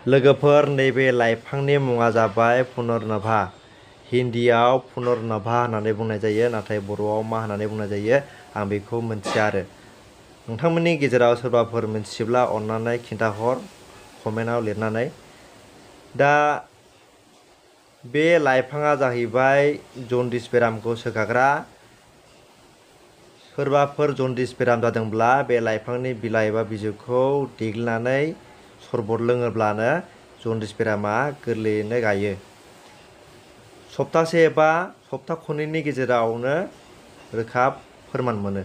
लोगोफोर नैबे लाइफांनि मुङा जाबाय पुनर्नभा। हिन्दीआव पुनर्नभा होननानै बुंनाय जायो, नाथाय बर'आव मा होननानै बुंनाय जायो आं बेखौ मिथिया आरो। नोंथांमोननि गेजेराव सोरबाफोर मिथियोब्ला अन्नानै खिन्थाहर कमेन्टआव लिरनानै। दा बे लाइफाङा जाहैबाय जन्दिस बेरामखौ सोखाग्रा। सोरबाफोर जन्दिस बेराम जादोंब्ला बे लाइफांनि बिलाइ एबा बिजौखौ देग्लिनानै सरबत लोङोब्लानो जन्दिस बेरामा गोरलैयैनो गायो। सप्तासे एबा सप्ता खननैनि गेजेरावनो रोखा फोरमान मोनो।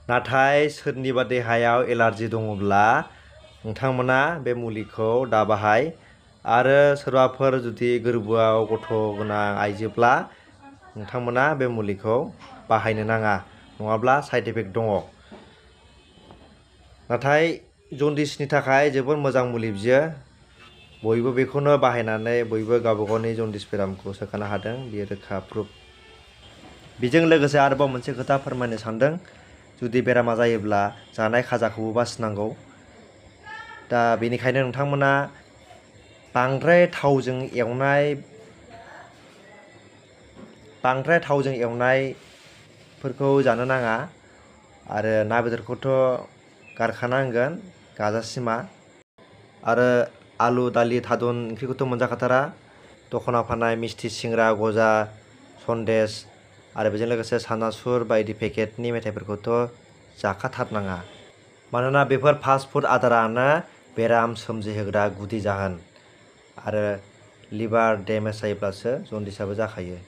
नाथाय सोरनिबा देहायाव एलार्जि दङब्ला नोंथांमोना बे मुलिखौ दाबाहाय। आरो सोरबाफोर जुदि गोरबोआव गथ' गोनां आइजोब्ला नोंथांमोना बे मुलिखौ बाहायनो नाङा, नङाब्ला साइड इफेक्ट दङ। नाथाय जन्दिसनि थाखाय जोबोर मोजां मुलि बियो। बयबो बेखौनो बाहायनानै बयबो गावबा गावनि जन्दिस बेरामखौ सोखानो हादों, बेयो रोखा प्रुफ। बेजों लोगोसे आरोबाव मोनसे खोथा फोरमायनो सानदों, जुदि बेरामा जायोब्ला जानाय खाजाखौबो बासिनांगौ। दा बेनिखायनो नोंथांमोना बांद्राय थावजों एवनायफोरखौ जानो नाङा। आरो ना बेदरखौथ' गारखानांगोन गाजासिमा। आरो आलु दालि थादुन ओंख्रिखौथ' मोनजाखाथारा। दखानाव फाननाय मिस्थि सिंग्रा गजा सन्देस आरो बेजों लोगोसे सानासुर बायदि पेकेटनि मेथाइफोरखौथ' जाखाथारनाङा। मानोना बेफोर फास्ट फुड आदारानो बेराम सोमजिहोग्रा गुदि जाहोन। आरो लिभार डेमेज जायोब्लासो जन्दिसाबो जाखायो।